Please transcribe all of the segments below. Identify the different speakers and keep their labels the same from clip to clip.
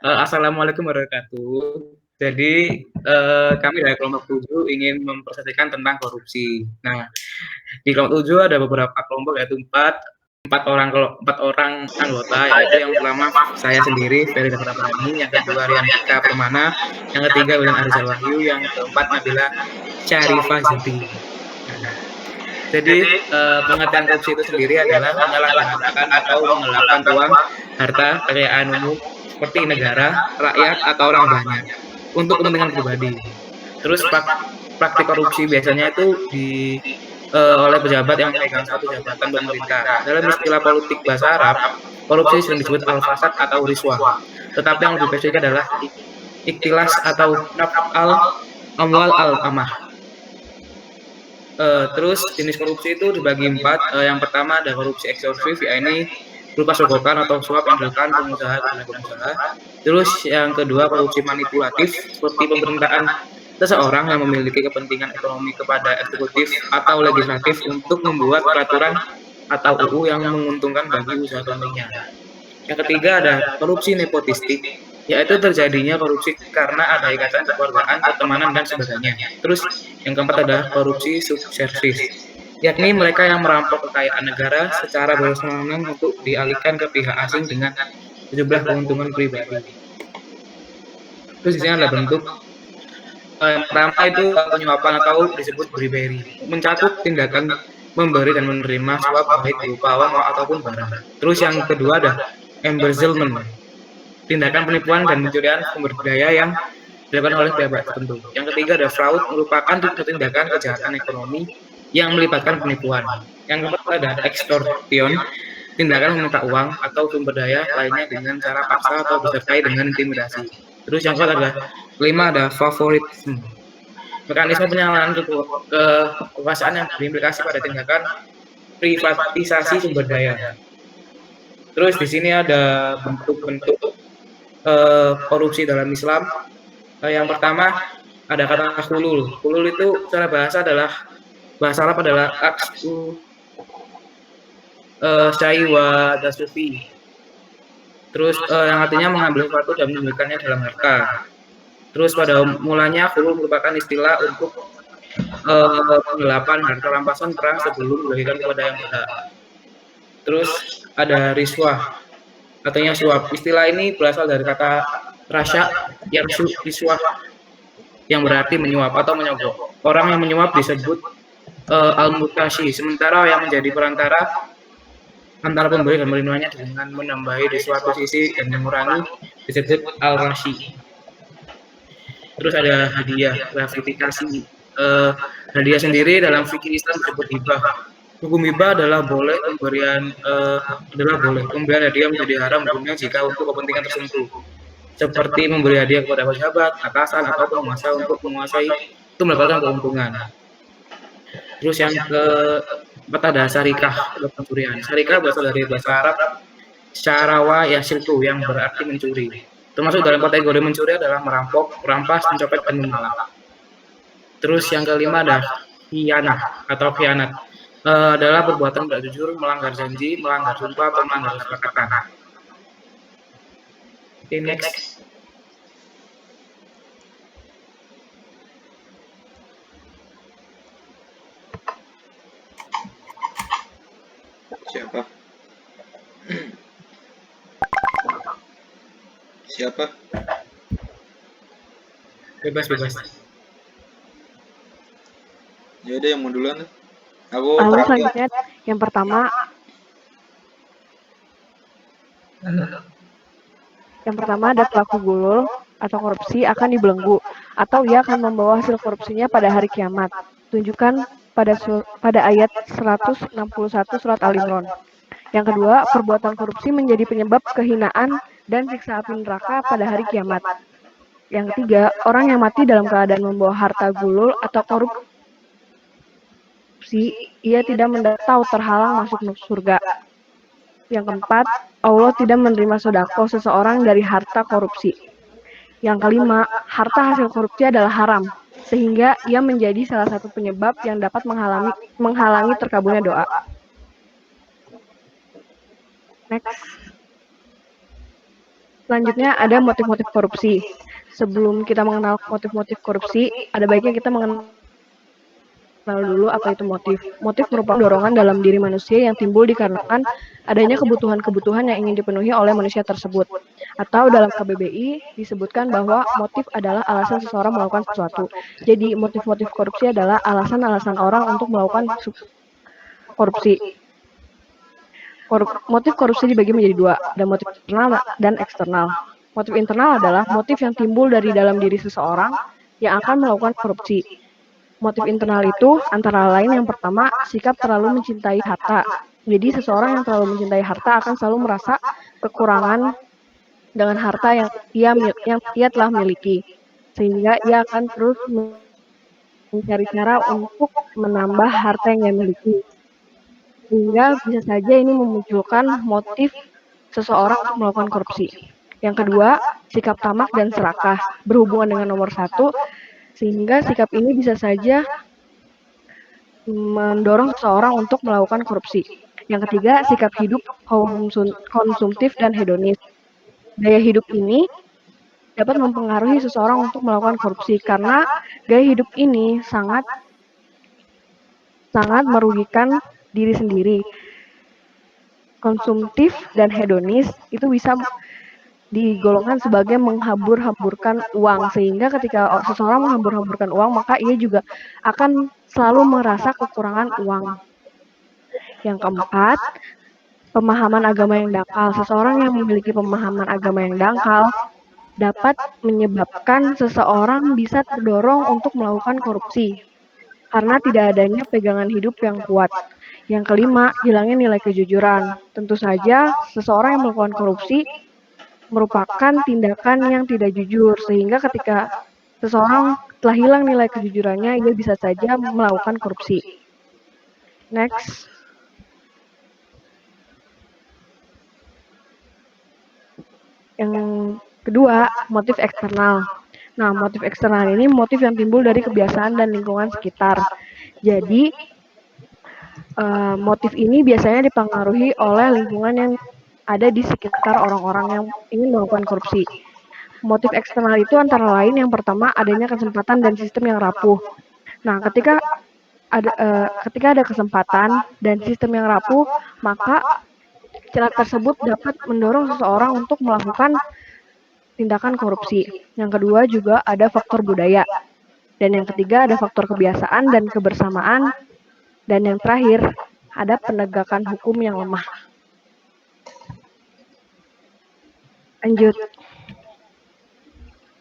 Speaker 1: Assalamualaikum warahmatullahi wabarakatuh. Jadi, kami dari kelompok 7 ingin mempresentasikan tentang korupsi. Nah, di kelompok 7 ada beberapa kelompok yaitu 4 orang anggota, yaitu yang pertama saya sendiri, Ferry Dahlia Prani, yang kedua Riantika Permana, yang ketiga William Arizal Wahyu, yang keempat Nabila Syarifah Zubri. Nah, jadi, pengertian korupsi itu sendiri adalah menyalahgunakan atau menggelapkan uang, harta kekayaan umum seperti negara, rakyat, atau orang banyak untuk kepentingan pribadi. Terus praktik korupsi biasanya itu oleh pejabat yang memegang suatu jabatan pemerintah. Dalam istilah politik bahasa Arab, korupsi sering disebut al-fasad atau riswah. Tetapi yang lebih spesifik adalah iktilas atau naf'al amwal al-amah. Terus jenis korupsi itu dibagi 4. Yang pertama ada korupsi eksklusif, ini berupa sogokan atau suap yang dilakukan pengusaha kepada pengusaha. Terus yang kedua korupsi manipulatif, seperti pemerintahan seseorang yang memiliki kepentingan ekonomi kepada eksekutif atau legislatif untuk membuat peraturan atau UU yang menguntungkan bagi usaha suaminya. Yang ketiga ada korupsi nepotistik, yaitu terjadinya korupsi karena ada ikatan kekeluargaan, pertemanan, dan sebagainya. Terus yang keempat ada korupsi subservis, yakni mereka yang merampok kekayaan negara secara berwenang untuk dialihkan ke pihak asing dengan sejumlah keuntungan pribadi. Terus di sini ada bentuk yang pertama itu penyuapan atau disebut bribery, mencakup tindakan memberi dan menerima suap baik berupa uang ataupun barang. Terus yang kedua ada embezzlement, tindakan penipuan dan pencurian sumber daya yang dilakukan oleh pihak tertentu. Yang ketiga ada fraud, merupakan tindakan kejahatan ekonomi yang melibatkan penipuan. Yang keempat ada extortion, tindakan meminta uang atau sumber daya lainnya dengan cara paksa atau disertai dengan intimidasi. Terus yang keempat ada kelima ada favoritisme, mekanisme penyalahgunaan kekuasaan yang berimplikasi pada tindakan privatisasi sumber daya. Terus di sini ada bentuk-bentuk korupsi dalam Islam. Yang pertama ada kata hulul. Hulul itu secara bahasa Arab adalah aksu syai wa dasufi. Terus yang artinya mengambil sesuatu dan menunjukkannya dalam harta. Terus pada mulanya hulul merupakan istilah untuk penggelapan harta rampasan perang sebelum diberikan kepada yang berhak. Terus ada riswah, artinya suap. Istilah ini berasal dari kata rasya yang riswah, yang berarti menyuap atau menyogok. Orang yang menyuap disebut al-mutashi, sementara yang menjadi perantara antara pemberi dan penerimanya dengan menambahi di suatu sisi dan mengurangi disebut al-rashi. Terus ada hadiah, gratifikasi. Hadiah sendiri dalam fikih Islam disebut hibah. Hukum hibah adalah boleh pemberian pemberian hadiah menjadi haram hukumnya jika untuk kepentingan tertentu, seperti memberi hadiah kepada pejabat, atasan, atau penguasa untuk menguasai itu mendapatkan keuntungan. Terus yang keempat ada syarikah atau pencurian. Syarikah berasal dari bahasa Arab syarawa yasiltu yang berarti mencuri. Termasuk dalam kategori mencuri adalah merampok, merampas, mencopet, dan memalang. Terus yang kelima ada khianah atau khianat. Adalah perbuatan tidak jujur, melanggar janji, melanggar sumpah, atau melanggar kesepakatan. Oke, next.
Speaker 2: Siapa?
Speaker 1: Bebas.
Speaker 2: Ya udah yang mau duluan.
Speaker 3: Lalu selanjutnya yang pertama ada pelaku gulul atau korupsi akan dibelenggu atau ia akan membawa hasil korupsinya pada hari kiamat. Tunjukkan pada ayat 161 surat Al-Imran. Yang kedua, perbuatan korupsi menjadi penyebab kehinaan dan siksa api neraka pada hari kiamat. Yang ketiga, orang yang mati dalam keadaan membawa harta gulul atau korupsi, ia tidak mendapat terhalang masuk surga. Yang keempat, Allah tidak menerima sedekah seseorang dari harta korupsi. Yang kelima, harta hasil korupsi adalah haram, sehingga ia menjadi salah satu penyebab yang dapat menghalangi terkabulnya doa. Next. Selanjutnya ada motif-motif korupsi. Sebelum kita mengenal motif-motif korupsi, ada baiknya kita mengenal dulu apa itu motif. Motif merupakan dorongan dalam diri manusia yang timbul dikarenakan adanya kebutuhan-kebutuhan yang ingin dipenuhi oleh manusia tersebut. Atau dalam KBBI disebutkan bahwa motif adalah alasan seseorang melakukan sesuatu. Jadi motif-motif korupsi adalah alasan-alasan orang untuk melakukan korupsi. Motif korupsi dibagi menjadi dua, ada motif internal dan eksternal. Motif internal adalah motif yang timbul dari dalam diri seseorang yang akan melakukan korupsi. Motif internal itu antara lain yang pertama, sikap terlalu mencintai harta. Jadi seseorang yang terlalu mencintai harta akan selalu merasa kekurangan dengan harta yang ia telah miliki. Sehingga ia akan terus mencari cara untuk menambah harta yang ia miliki. Sehingga bisa saja ini memunculkan motif seseorang untuk melakukan korupsi. Yang kedua, sikap tamak dan serakah berhubungan dengan nomor 1, sehingga sikap ini bisa saja mendorong seseorang untuk melakukan korupsi. Yang ketiga, sikap hidup konsumtif dan hedonis. Gaya hidup ini dapat mempengaruhi seseorang untuk melakukan korupsi karena gaya hidup ini sangat merugikan diri sendiri. Konsumtif dan hedonis itu bisa digolongkan sebagai menghambur-hamburkan uang, sehingga ketika seseorang menghambur-hamburkan uang maka ia juga akan selalu merasa kekurangan uang. Yang keempat, pemahaman agama yang dangkal. Seseorang yang memiliki pemahaman agama yang dangkal dapat menyebabkan seseorang bisa terdorong untuk melakukan korupsi karena tidak adanya pegangan hidup yang kuat. Yang kelima, hilangnya nilai kejujuran. Tentu saja seseorang yang melakukan korupsi merupakan tindakan yang tidak jujur, sehingga ketika seseorang telah hilang nilai kejujurannya, ia bisa saja melakukan korupsi. Next. Yang kedua, motif eksternal. Nah, motif eksternal ini motif yang timbul dari kebiasaan dan lingkungan sekitar. Jadi, motif ini biasanya dipengaruhi oleh lingkungan yang ada di sekitar orang-orang yang ingin melakukan korupsi. Motif eksternal itu antara lain yang pertama adanya kesempatan dan sistem yang rapuh. Nah, ketika ada kesempatan dan sistem yang rapuh, maka celah tersebut dapat mendorong seseorang untuk melakukan tindakan korupsi. Yang kedua juga ada faktor budaya. Dan yang ketiga ada faktor kebiasaan dan kebersamaan. Dan yang terakhir ada penegakan hukum yang lemah. Lanjut.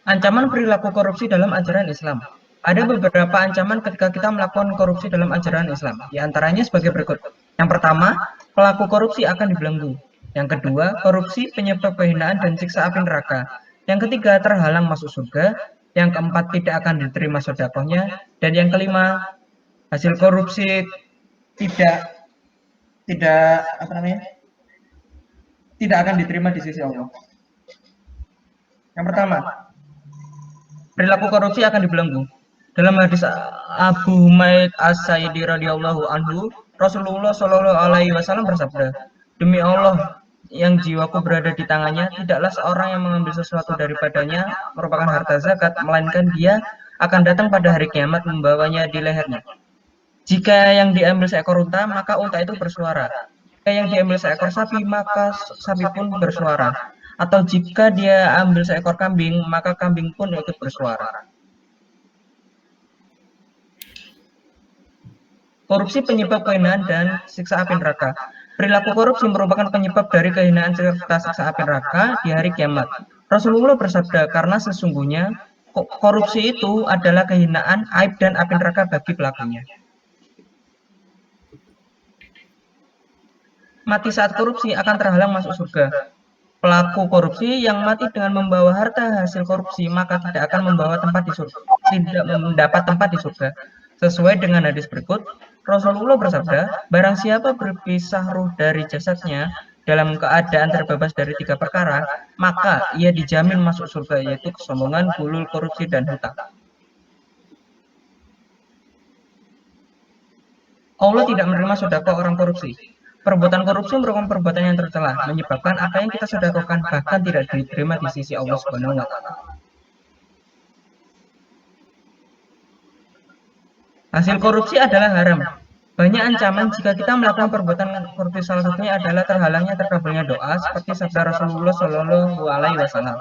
Speaker 4: Ancaman perilaku korupsi dalam ajaran Islam. Ada beberapa ancaman ketika kita melakukan korupsi dalam ajaran Islam. Di antaranya sebagai berikut. Yang pertama, pelaku korupsi akan dibelenggu. Yang kedua, korupsi penyebab kehinaan dan siksa api neraka. Yang ketiga, terhalang masuk surga. Yang keempat, tidak akan diterima sedekahnya. Dan yang kelima, hasil korupsi tidak akan diterima di sisi Allah. Yang pertama, perilaku korupsi akan dibelenggu. Dalam hadis Abu Humaid As-Sa'idi radhiyallahu anhu, Rasulullah Shallallahu alaihi wasallam bersabda, "Demi Allah yang jiwaku berada di tangannya, tidaklah seorang yang mengambil sesuatu daripadanya merupakan harta zakat, melainkan dia akan datang pada hari kiamat membawanya di lehernya. Jika yang diambil seekor unta, maka unta itu bersuara. Jika yang diambil seekor sapi, maka sapi pun bersuara. Atau jika dia ambil seekor kambing, maka kambing pun ikut bersuara." Korupsi penyebab kehinaan dan siksa api neraka. Perilaku korupsi merupakan penyebab dari kehinaan serta siksa api neraka di hari kiamat. Rasulullah bersabda, karena sesungguhnya korupsi itu adalah kehinaan, aib, dan api neraka bagi pelakunya. Mati saat korupsi akan terhalang masuk surga. Pelaku korupsi yang mati dengan membawa harta hasil korupsi maka tidak akan membawa tempat di surga, tidak mendapat tempat di surga. Sesuai dengan hadis berikut, Rasulullah bersabda, barang siapa berpisah ruh dari jasadnya dalam keadaan terbebas dari 3 perkara, maka ia dijamin masuk surga, yaitu kesombongan, gulul, korupsi, dan hutang. Allah tidak menerima sedekah orang korupsi. Perbuatan korupsi merupakan perbuatan yang tercela, menyebabkan apa yang kita sedekahkan bahkan tidak diterima di sisi Allah Subhanahu wa taala. Hasil korupsi adalah haram. Banyak ancaman jika kita melakukan perbuatan korupsi, salah satunya adalah terhalangnya terkabulnya doa seperti sabda Rasulullah Shallallahu alaihi wasallam.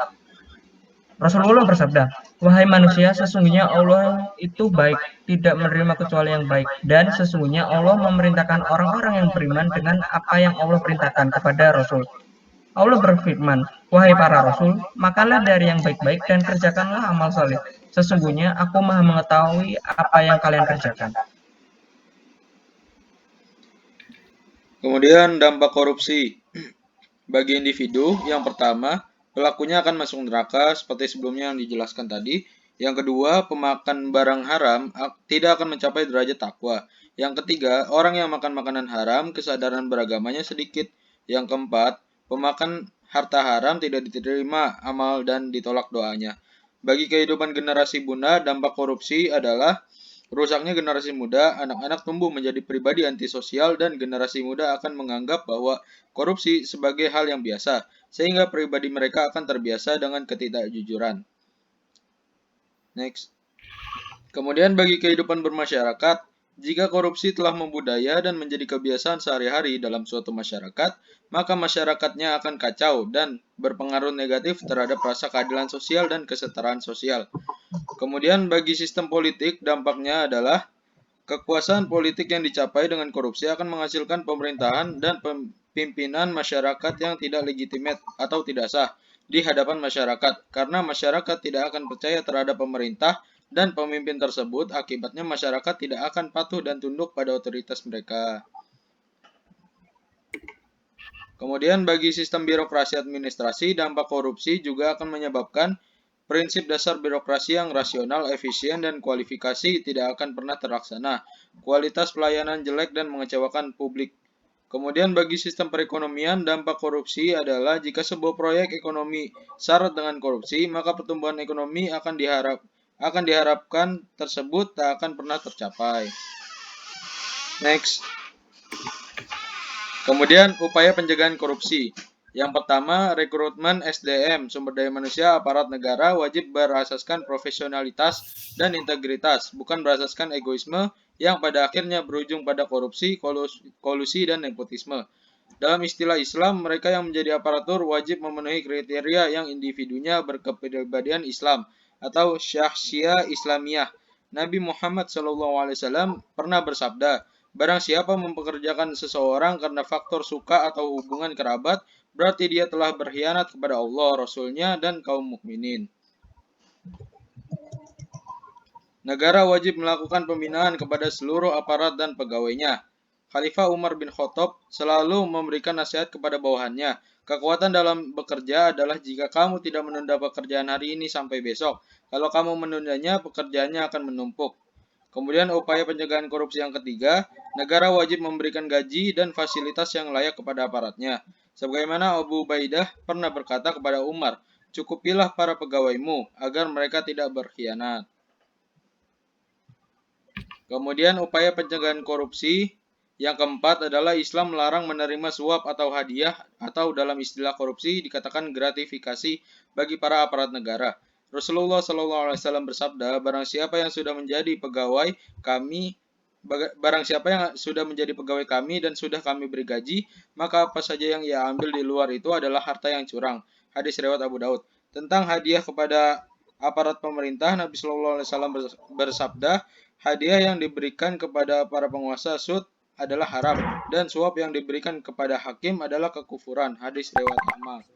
Speaker 4: Rasulullah bersabda, "Wahai manusia, sesungguhnya Allah itu baik, tidak menerima kecuali yang baik, dan sesungguhnya Allah memerintahkan orang-orang yang beriman dengan apa yang Allah perintahkan kepada Rasul." Allah berfirman, "Wahai para Rasul, makanlah dari yang baik-baik dan kerjakanlah amal saleh. Sesungguhnya aku Maha mengetahui apa yang kalian kerjakan."
Speaker 2: Kemudian dampak korupsi bagi individu, yang pertama, pelakunya akan masuk neraka seperti sebelumnya yang dijelaskan tadi. Yang kedua, pemakan barang haram tidak akan mencapai derajat takwa. Yang ketiga, orang yang makan makanan haram kesadaran beragamanya sedikit. Yang keempat, pemakan harta haram tidak diterima amal dan ditolak doanya. Bagi kehidupan generasi bunda, dampak korupsi adalah rusaknya generasi muda, anak-anak tumbuh menjadi pribadi antisosial dan generasi muda akan menganggap bahwa korupsi sebagai hal yang biasa, sehingga pribadi mereka akan terbiasa dengan ketidakjujuran. Next. Kemudian bagi kehidupan bermasyarakat, jika korupsi telah membudaya dan menjadi kebiasaan sehari-hari dalam suatu masyarakat, maka masyarakatnya akan kacau dan berpengaruh negatif terhadap rasa keadilan sosial dan kesetaraan sosial. Kemudian bagi sistem politik, dampaknya adalah kekuasaan politik yang dicapai dengan korupsi akan menghasilkan pemerintahan dan pimpinan masyarakat yang tidak legitimate atau tidak sah di hadapan masyarakat, karena masyarakat tidak akan percaya terhadap pemerintah dan pemimpin tersebut. Akibatnya masyarakat tidak akan patuh dan tunduk pada otoritas mereka. Kemudian bagi sistem birokrasi administrasi, dampak korupsi juga akan menyebabkan prinsip dasar birokrasi yang rasional, efisien, dan kualifikasi tidak akan pernah terlaksana. Kualitas pelayanan jelek dan mengecewakan publik. Kemudian bagi sistem perekonomian, dampak korupsi adalah jika sebuah proyek ekonomi syarat dengan korupsi, maka pertumbuhan ekonomi akan diharapkan tersebut tak akan pernah tercapai. Next. Kemudian upaya pencegahan korupsi. Yang pertama, rekrutmen SDM, sumber daya manusia aparat negara, wajib berasaskan profesionalitas dan integritas, bukan berasaskan egoisme yang pada akhirnya berujung pada korupsi, kolusi, dan nepotisme. Dalam istilah Islam, mereka yang menjadi aparatur wajib memenuhi kriteria yang individunya berkepribadian Islam atau syahsiyah Islamiyah. Nabi Muhammad SAW pernah bersabda, "Barang siapa mempekerjakan seseorang karena faktor suka atau hubungan kerabat, berarti dia telah berkhianat kepada Allah, Rasul-Nya, dan kaum mukminin." Negara wajib melakukan pembinaan kepada seluruh aparat dan pegawainya. Khalifah Umar bin Khattab selalu memberikan nasihat kepada bawahannya. Kekuatan dalam bekerja adalah jika kamu tidak menunda pekerjaan hari ini sampai besok. Kalau kamu menundanya, pekerjaannya akan menumpuk. Kemudian upaya pencegahan korupsi yang ketiga, negara wajib memberikan gaji dan fasilitas yang layak kepada aparatnya. Sebagaimana Abu Ubaidah pernah berkata kepada Umar, "Cukupilah para pegawaimu agar mereka tidak berkhianat." Kemudian upaya pencegahan korupsi yang keempat adalah Islam melarang menerima suap atau hadiah, atau dalam istilah korupsi dikatakan gratifikasi bagi para aparat negara. Rasulullah SAW bersabda, barang siapa yang sudah menjadi pegawai kami dan sudah kami beri gaji, maka apa saja yang ia ambil di luar itu adalah harta yang curang. Hadis riwayat Abu Daud. Tentang hadiah kepada aparat pemerintah, Nabi SAW bersabda, hadiah yang diberikan kepada para penguasa sud adalah haram, dan suap yang diberikan kepada hakim adalah kekufuran. Hadis riwayat Ahmad.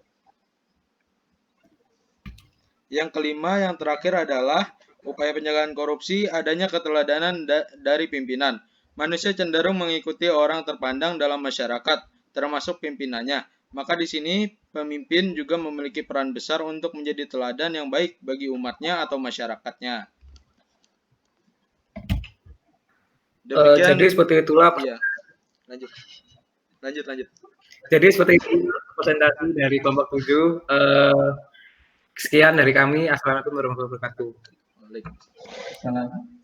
Speaker 2: Yang kelima, yang terakhir adalah upaya pencegahan korupsi, adanya keteladanan dari pimpinan. Manusia cenderung mengikuti orang terpandang dalam masyarakat, termasuk pimpinannya. Maka di sini pemimpin juga memiliki peran besar untuk menjadi teladan yang baik bagi umatnya atau masyarakatnya. Demikian,
Speaker 1: jadi seperti itulah.
Speaker 2: Ya. Lanjut.
Speaker 1: Jadi seperti itu presentasi dari kelompok 7. Sekian dari kami. Assalamualaikum warahmatullahi wabarakatuh.
Speaker 4: Waalaikumsalam.